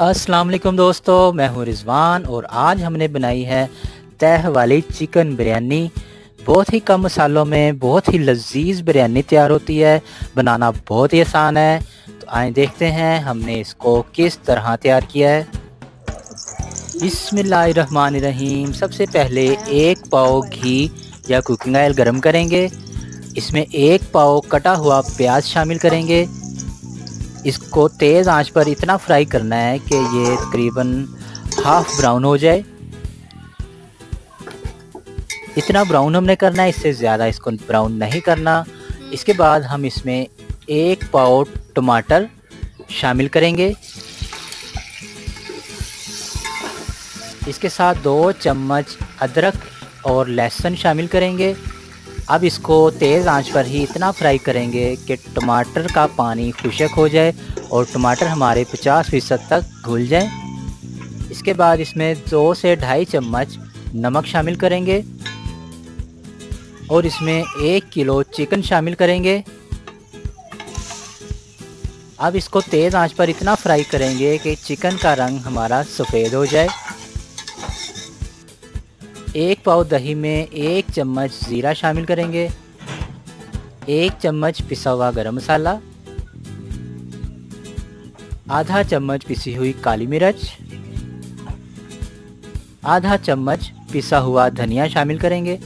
अस्सलाम वालेकुम दोस्तों, मैं हूं रिजवान और आज हमने बनाई है तह वाली चिकन बिरयानी। बहुत ही कम मसालों में बहुत ही लजीज बिरयानी तैयार होती है। बनाना बहुत ही आसान है। तो आए देखते हैं हमने इसको किस तरह तैयार किया है। बिस्मिल्लाहिर्रहमानिर्रहीम। सबसे पहले एक पाव घी या कुकिंग ऑयल गरम करेंगे। इसमें एक पाव कटा हुआ प्याज शामिल करेंगे। इसको तेज़ आंच पर इतना फ्राई करना है कि ये तकरीबन हाफ ब्राउन हो जाए। इतना ब्राउन हमने करना है, इससे ज़्यादा इसको ब्राउन नहीं करना। इसके बाद हम इसमें एक पाव टमाटर शामिल करेंगे। इसके साथ 2 चम्मच अदरक और लहसुन शामिल करेंगे। अब इसको तेज़ आंच पर ही इतना फ्राई करेंगे कि टमाटर का पानी खुश्क हो जाए और टमाटर हमारे 50% तक घुल जाए। इसके बाद इसमें 2 से 2.5 चम्मच नमक शामिल करेंगे और इसमें 1 किलो चिकन शामिल करेंगे। अब इसको तेज़ आंच पर इतना फ्राई करेंगे कि चिकन का रंग हमारा सफ़ेद हो जाए। 1 पाव दही में 1 चम्मच ज़ीरा शामिल करेंगे, 1 चम्मच पिसा हुआ गरम मसाला, आधा चम्मच पिसी हुई काली मिर्च, आधा चम्मच पिसा हुआ धनिया शामिल करेंगे,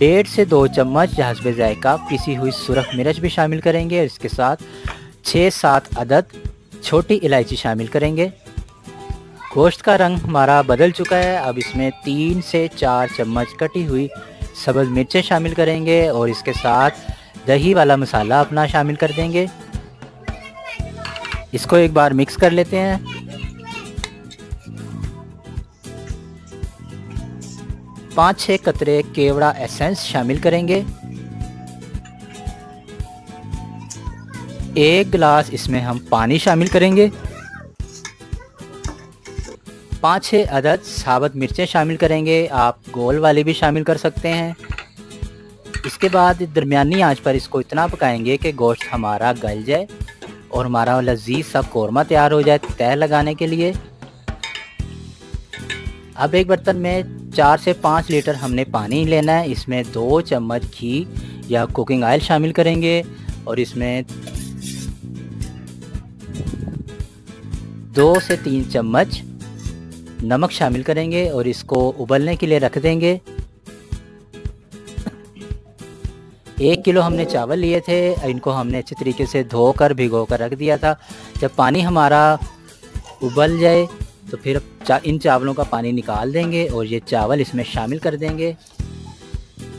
1.5 से 2 चम्मच हस्बे जायका पिसी हुई सुरख मिर्च भी शामिल करेंगे और इसके साथ 6-7 अदद छोटी इलायची शामिल करेंगे। गोश्त का रंग हमारा बदल चुका है। अब इसमें 3 से 4 चम्मच कटी हुई सब्ज़ मिर्चें शामिल करेंगे और इसके साथ दही वाला मसाला अपना शामिल कर देंगे। इसको एक बार मिक्स कर लेते हैं। पाँच 6 कतरे केवड़ा एसेंस शामिल करेंगे। 1 गिलास इसमें हम पानी शामिल करेंगे। 5-6 अदद साबुत मिर्चें शामिल करेंगे। आप गोल वाली भी शामिल कर सकते हैं। इसके बाद दरमियानी आंच पर इसको इतना पकाएंगे कि गोश्त हमारा गल जाए और हमारा लजीज सा कौरमा तैयार हो जाए तह लगाने के लिए। अब एक बर्तन में 4 से 5 लीटर हमने पानी लेना है। इसमें 2 चम्मच घी या कुकिंग ऑयल शामिल करेंगे और इसमें 2 से 3 चम्मच नमक शामिल करेंगे और इसको उबलने के लिए रख देंगे। 1 किलो हमने चावल लिए थे, इनको हमने अच्छे तरीके से धोकर भिगोकर रख दिया था। जब पानी हमारा उबल जाए तो फिर इन चावलों का पानी निकाल देंगे और ये चावल इसमें शामिल कर देंगे।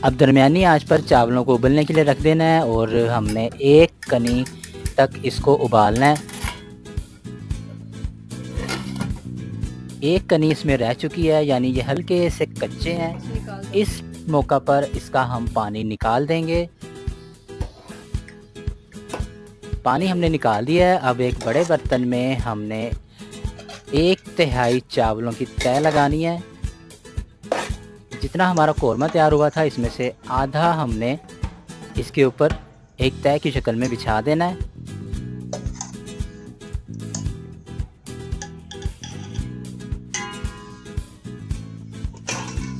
अब दरमियानी आंच पर चावलों को उबलने के लिए रख देना है और हमने 1 कनी तक इसको उबालना है। 1 कनी इसमें रह चुकी है, यानी ये हल्के से कच्चे हैं। इस मौका पर इसका हम पानी निकाल देंगे। पानी हमने निकाल दिया है। अब एक बड़े बर्तन में हमने 1/3 चावलों की तह लगानी है। जितना हमारा कौरमा तैयार हुआ था इसमें से आधा हमने इसके ऊपर एक तह की शक्ल में बिछा देना है।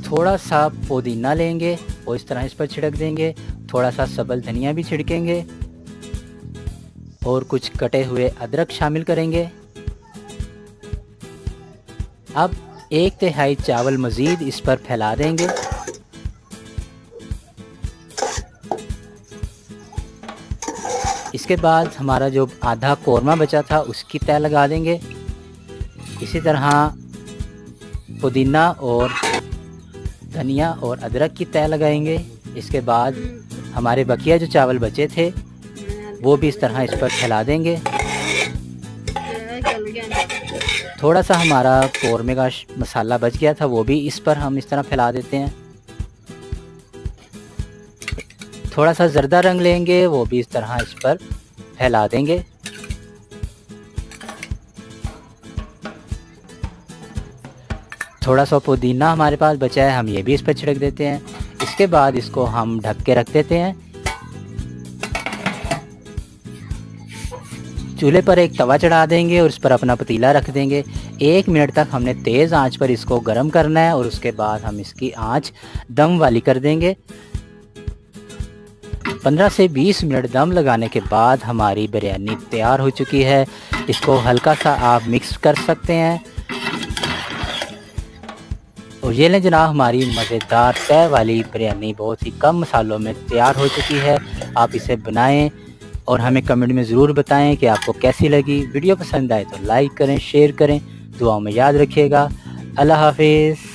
थोड़ा सा पुदीना लेंगे और इस तरह इस पर छिड़क देंगे। थोड़ा सा सब्ज़ धनिया भी छिड़केंगे और कुछ कटे हुए अदरक शामिल करेंगे। अब 1/3 चावल मज़ीद इस पर फैला देंगे। इसके बाद हमारा जो आधा कौरमा बचा था उसकी तह लगा देंगे। इसी तरह पुदीना और धनिया और अदरक की तह लगाएंगे। इसके बाद हमारे बकिया जो चावल बचे थे वो भी इस तरह इस पर फैला देंगे। थोड़ा सा हमारा कौरमे का मसाला बच गया था, वो भी इस पर हम इस तरह फैला देते हैं। थोड़ा सा जर्दा रंग लेंगे, वो भी इस तरह इस पर फैला देंगे। थोड़ा सा पुदीना हमारे पास बचा है, हम ये भी इस पर छिड़क देते हैं। इसके बाद इसको हम ढक के रख देते हैं। चूल्हे पर एक तवा चढ़ा देंगे और उस पर अपना पतीला रख देंगे। 1 मिनट तक हमने तेज़ आंच पर इसको गर्म करना है और उसके बाद हम इसकी आंच दम वाली कर देंगे। 15 से 20 मिनट दम लगाने के बाद हमारी बिरयानी तैयार हो चुकी है। इसको हल्का सा आप मिक्स कर सकते हैं। और ये लें जनाब, हमारी मज़ेदार तय वाली बिरयानी बहुत ही कम मसालों में तैयार हो चुकी है। आप इसे बनाएं और हमें कमेंट में ज़रूर बताएं कि आपको कैसी लगी। वीडियो पसंद आए तो लाइक करें, शेयर करें, दुआओं में याद रखिएगा। अल्लाह हाफिज़।